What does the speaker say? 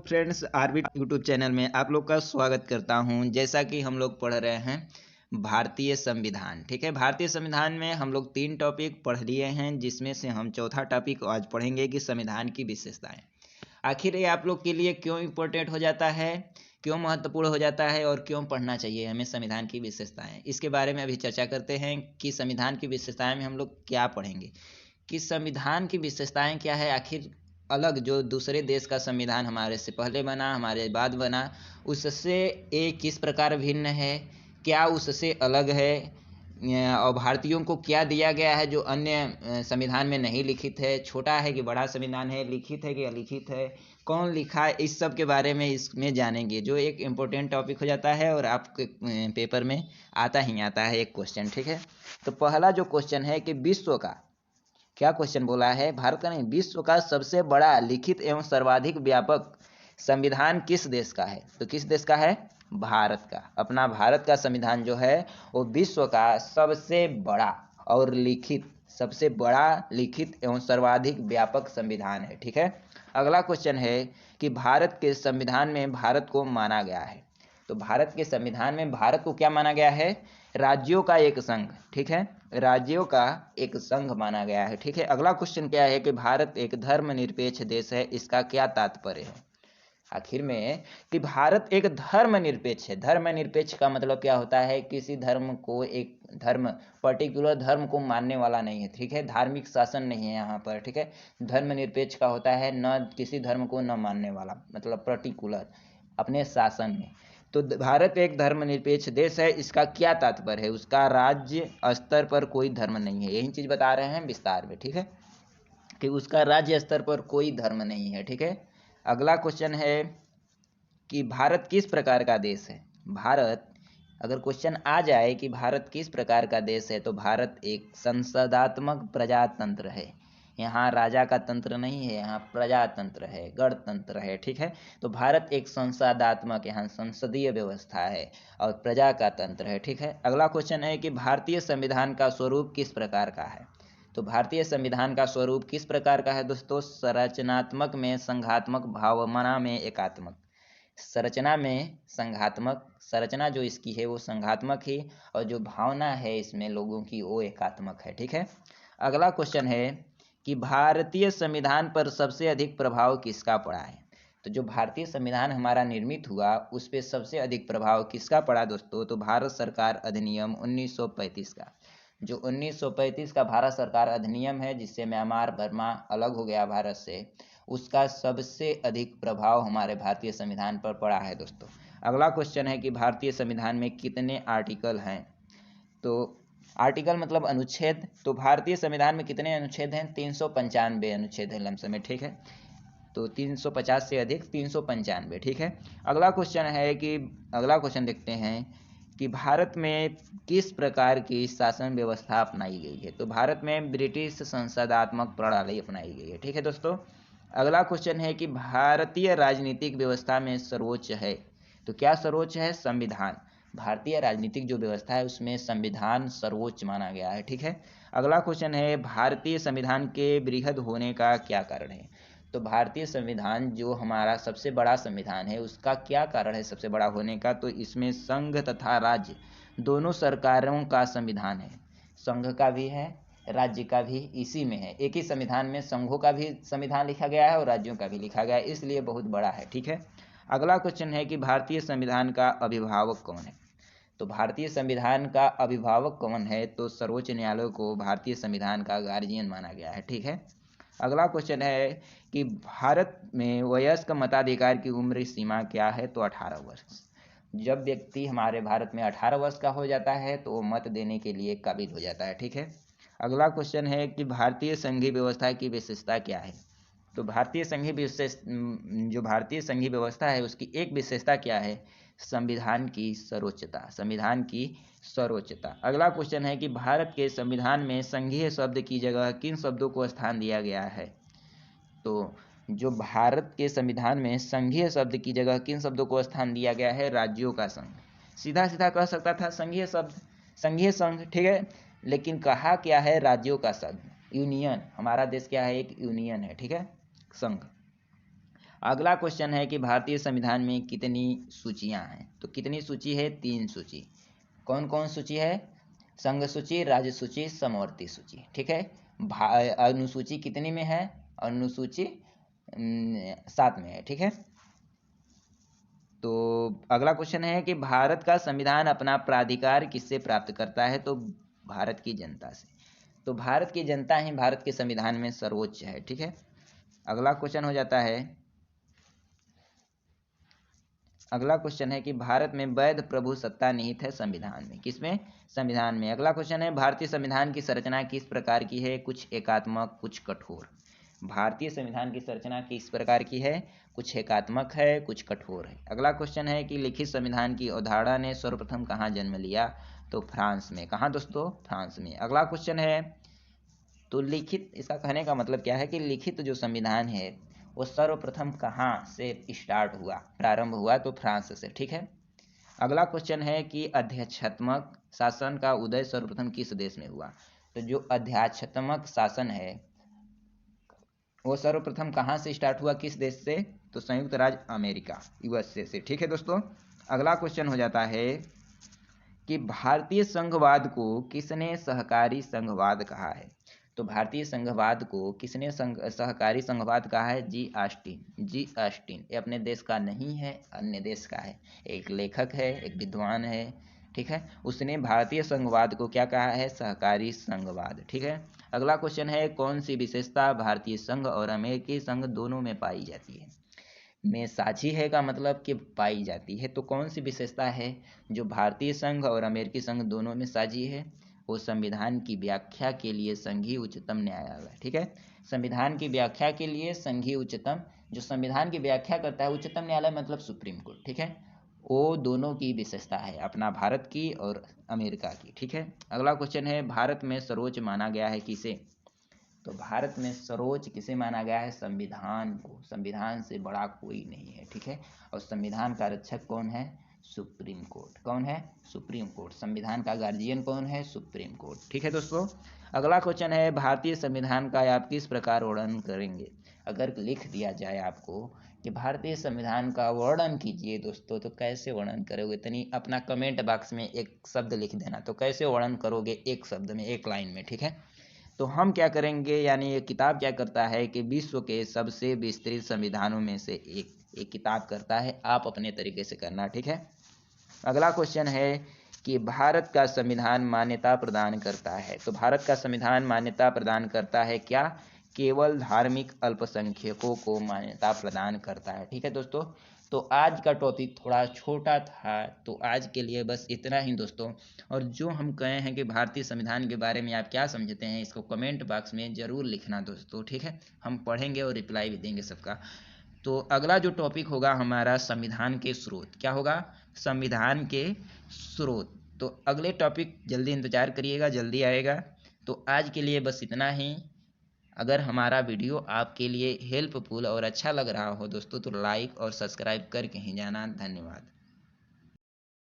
Friends, RB YouTube channel में आप लोग का स्वागत करता हूं। जैसा कि हम लोग पढ़ रहे हैं भारतीय संविधान। ठीक है, भारतीय संविधान में हम लोग 3 टॉपिक पढ़ लिए हैं, जिसमें से हम चौथा टॉपिक आज पढ़ेंगे कि संविधान की विशेषताएं। आखिर ये आप लोग के लिए क्यों इम्पोर्टेंट हो जाता है, क्यों महत्वपूर्ण हो जाता है और क्यों पढ़ना चाहिए हमें संविधान की विशेषताएं, इसके बारे में अभी चर्चा करते हैं कि संविधान की विशेषताएं में हम लोग क्या पढ़ेंगे, कि संविधान की विशेषताएं क्या है। आखिर अलग जो दूसरे देश का संविधान हमारे से पहले बना, हमारे बाद बना, उससे ये किस प्रकार भिन्न है, क्या उससे अलग है, और भारतीयों को क्या दिया गया है जो अन्य संविधान में नहीं लिखित है। छोटा है कि बड़ा संविधान है, लिखित है कि अलिखित है, कौन लिखा है, इस सब के बारे में इसमें जानेंगे, जो एक इम्पोर्टेंट टॉपिक हो जाता है और आपके पेपर में आता ही आता है एक क्वेश्चन। ठीक है, तो पहला जो क्वेश्चन है कि विश्व का, क्या क्वेश्चन बोला है, भारत का नहीं, विश्व का सबसे बड़ा लिखित एवं सर्वाधिक व्यापक संविधान किस देश का है। तो किस देश का है, भारत का। अपना भारत का संविधान जो है वो विश्व का सबसे बड़ा और लिखित, सबसे बड़ा लिखित एवं सर्वाधिक व्यापक संविधान है। ठीक है, अगला क्वेश्चन है कि भारत के संविधान में भारत को माना गया है। तो भारत के संविधान में भारत को क्या माना गया है, राज्यों का एक संघ। ठीक है, राज्यों का एक संघ माना गया है। ठीक है, अगला क्वेश्चन क्या है कि भारत एक धर्मनिरपेक्ष देश है, इसका क्या तात्पर्य है। आखिर में कि भारत एक धर्मनिरपेक्ष है। धर्मनिरपेक्ष का मतलब क्या होता है, किसी धर्म को, एक धर्म, पर्टिकुलर धर्म को मानने वाला नहीं है। ठीक है, धार्मिक शासन नहीं है यहाँ पर। ठीक है, धर्मनिरपेक्ष का होता है न किसी धर्म को न मानने वाला, मतलब पर्टिकुलर अपने शासन में। तो भारत एक धर्मनिरपेक्ष देश है, इसका क्या तात्पर्य है, उसका राज्य स्तर पर कोई धर्म नहीं है। यही चीज बता रहे हैं विस्तार में। ठीक है, कि उसका राज्य स्तर पर कोई धर्म नहीं है। ठीक है, अगला क्वेश्चन है कि भारत किस प्रकार का देश है। भारत, अगर क्वेश्चन आ जाए कि भारत किस प्रकार का देश है, तो भारत एक संसदात्मक प्रजातंत्र है। यहाँ राजा का तंत्र नहीं है, यहाँ प्रजातंत्र है, गणतंत्र है। ठीक है, तो भारत एक संसदात्मक, यहाँ संसदीय व्यवस्था है और प्रजा का तंत्र है। ठीक है, अगला क्वेश्चन है कि भारतीय संविधान का स्वरूप किस प्रकार का है। तो भारतीय संविधान का स्वरूप किस प्रकार का है दोस्तों, संरचनात्मक में संघात्मक, भावना में एकात्मक। संरचना में संघात्मक, संरचना जो इसकी है वो संघात्मक ही, और जो भावना है इसमें लोगों की वो एकात्मक है। ठीक है, अगला क्वेश्चन है कि भारतीय संविधान पर सबसे अधिक प्रभाव किसका पड़ा है। तो जो भारतीय संविधान हमारा निर्मित हुआ उस पर सबसे अधिक प्रभाव किसका पड़ा दोस्तों, तो भारत सरकार अधिनियम 1935 का। जो 1935 का भारत सरकार अधिनियम है, जिससे म्यांमार बर्मा अलग हो गया भारत से, उसका सबसे अधिक प्रभाव हमारे भारतीय संविधान पर पड़ा है दोस्तों। अगला क्वेश्चन है कि भारतीय संविधान में कितने आर्टिकल हैं। तो आर्टिकल मतलब अनुच्छेद। तो भारतीय संविधान में कितने अनुच्छेद हैं, 395 अनुच्छेद है लमसम में। ठीक है, तो 350 से अधिक 395। ठीक है, अगला क्वेश्चन है कि, अगला क्वेश्चन देखते हैं कि भारत में किस प्रकार की शासन व्यवस्था अपनाई गई है। तो भारत में ब्रिटिश संसदात्मक प्रणाली अपनाई गई है। ठीक है दोस्तों, अगला क्वेश्चन है कि भारतीय राजनीतिक व्यवस्था में सर्वोच्च है। तो क्या सर्वोच्च है, संविधान। भारतीय राजनीतिक जो व्यवस्था है उसमें संविधान सर्वोच्च माना गया है। ठीक है, अगला क्वेश्चन है भारतीय संविधान के बृहद होने का क्या कारण है। तो भारतीय संविधान जो हमारा सबसे बड़ा संविधान है उसका क्या कारण है सबसे बड़ा होने का, तो इसमें संघ तथा राज्य दोनों सरकारों का संविधान है। संघ का भी है, राज्य का भी इसी में है। एक ही संविधान में संघों का भी संविधान लिखा गया है और राज्यों का भी लिखा गया है, इसलिए बहुत बड़ा है। ठीक है, अगला क्वेश्चन है कि भारतीय संविधान का अभिभावक कौन है। तो भारतीय संविधान का अभिभावक कौन है, तो सर्वोच्च न्यायालय को भारतीय संविधान का गार्जियन माना गया है। ठीक है, अगला क्वेश्चन है कि भारत में वयस्क मताधिकार की उम्र सीमा क्या है, तो 18 वर्ष। जब व्यक्ति हमारे भारत में 18 वर्ष का हो जाता है तो वो मत देने के लिए काबिल हो जाता है। ठीक है, अगला क्वेश्चन है कि भारतीय संघीय व्यवस्था की विशेषता क्या है। तो भारतीय संघीय जो भारतीय संघीय व्यवस्था है उसकी एक विशेषता क्या है, संविधान की सर्वोच्चता, संविधान की सर्वोच्चता। अगला क्वेश्चन है कि भारत के संविधान में संघीय शब्द की जगह किन शब्दों को स्थान दिया गया है। तो जो भारत के संविधान में संघीय शब्द की जगह किन शब्दों को स्थान दिया गया है, राज्यों का संघ। सीधा सीधा कह सकता था संघीय शब्द, संघीय संघ। ठीक है, लेकिन कहा क्या है, राज्यों का संघ, यूनियन। हमारा देश क्या है, एक यूनियन है। ठीक है, संघ। अगला क्वेश्चन है कि भारतीय संविधान में कितनी सूचियां हैं? तो कितनी सूची है? 3 सूची। कौन कौन सूची है? संघ सूची, राज्य सूची, समवर्ती सूची। ठीक है। अनुसूची कितनी में है? अनुसूची 7 में है। ठीक है। तो अगला क्वेश्चन है कि भारत का संविधान अपना प्राधिकार किससे प्राप्त करता है? तो भारत की जनता से। तो भारत की जनता ही भारत के संविधान में सर्वोच्च है। ठीक है। अगला क्वेश्चन हो जाता है, अगला क्वेश्चन है कि भारत में वैध प्रभु सत्ता निहित है संविधान में। किसमें? संविधान में। अगला क्वेश्चन है भारतीय संविधान की संरचना किस प्रकार की है? कुछ एकात्मक, कुछ कठोर। भारतीय संविधान की संरचना किस प्रकार की है? कुछ एकात्मक है, कुछ कठोर है। अगला क्वेश्चन है कि लिखित संविधान की अवधारणा ने सर्वप्रथम कहाँ जन्म लिया? तो फ्रांस में। कहाँ दोस्तों? फ्रांस में। अगला क्वेश्चन है, तो लिखित, इसका कहने का मतलब क्या है कि लिखित जो संविधान है वो सर्वप्रथम कहाँ से स्टार्ट हुआ, प्रारंभ हुआ? तो फ्रांस से। ठीक है। अगला क्वेश्चन है कि अध्यात्मक शासन का उदय सर्वप्रथम किस देश में हुआ? तो जो अध्यात्मक शासन है वो सर्वप्रथम कहाँ से स्टार्ट हुआ, किस देश से? तो संयुक्त राज्य अमेरिका, यूएसए से। ठीक है दोस्तों। अगला क्वेश्चन हो जाता है कि भारतीय संघवाद को किसने सहकारी संघवाद कहा है? तो भारतीय संघवाद को किसने सहकारी संघवाद कहा है? जी ऑस्टिन। जी ऑस्टिन। ये अपने देश का नहीं है, अन्य देश का है। एक लेखक है, एक विद्वान है। ठीक है। उसने भारतीय संघवाद को क्या कहा है? सहकारी संघवाद। ठीक है। अगला क्वेश्चन है, कौन सी विशेषता भारतीय संघ और अमेरिकी संघ दोनों में पाई जाती है? में साझी है का मतलब कि पाई जाती है। तो कौन सी विशेषता है जो भारतीय संघ और अमेरिकी संघ दोनों में साझी है? वो संविधान की व्याख्या के लिए संघीय उच्चतम न्यायालय। ठीक है। संविधान की व्याख्या के लिए संघीय उच्चतम, जो संविधान की व्याख्या करता है उच्चतम न्यायालय मतलब सुप्रीम कोर्ट। ठीक है। वो दोनों की विशेषता है, अपना भारत की और अमेरिका की। ठीक है। अगला क्वेश्चन है, भारत में सर्वोच्च माना गया है किसे? तो भारत में सर्वोच्च किसे माना गया है? संविधान को। संविधान से बड़ा कोई नहीं है। ठीक है। और संविधान का रक्षक कौन है? Supreme court. कौन है? Supreme court. संविधान का गार्जियन कौन है? Supreme court. ठीक है दोस्तों। अगला क्वेश्चन है, भारतीय संविधान का आप किस प्रकार वर्णन करेंगे? अगर लिख दिया जाए आपको कि भारतीय संविधान का वर्णन कीजिए दोस्तों, तो कैसे वर्णन करोगे? इतनी अपना कमेंट बॉक्स में एक शब्द लिख देना। तो कैसे वर्णन करोगे? एक शब्द में, एक लाइन में। ठीक है। तो हम क्या करेंगे, यानी ये किताब क्या करता है कि विश्व के सबसे विस्तृत संविधानों में से एक किताब करता है। आप अपने तरीके से करना। ठीक है। अगला क्वेश्चन है कि भारत का संविधान मान्यता प्रदान करता है। तो भारत का संविधान मान्यता प्रदान करता है क्या? केवल धार्मिक अल्पसंख्यकों को मान्यता प्रदान करता है। ठीक है दोस्तों। तो आज का टॉपिक थोड़ा छोटा था, तो आज के लिए बस इतना ही दोस्तों। और जो हम कहे हैं कि भारतीय संविधान के बारे में आप क्या समझते हैं, इसको कमेंट बॉक्स में ज़रूर लिखना दोस्तों। ठीक है। हम पढ़ेंगे और रिप्लाई भी देंगे सबका। तो अगला जो टॉपिक होगा हमारा, संविधान के स्रोत। क्या होगा? संविधान के स्रोत। तो अगले टॉपिक जल्दी इंतजार करिएगा, जल्दी आएगा। तो आज के लिए बस इतना ही। अगर हमारा वीडियो आपके लिए हेल्पफुल और अच्छा लग रहा हो दोस्तों, तो लाइक और सब्सक्राइब करके ही जाना। धन्यवाद।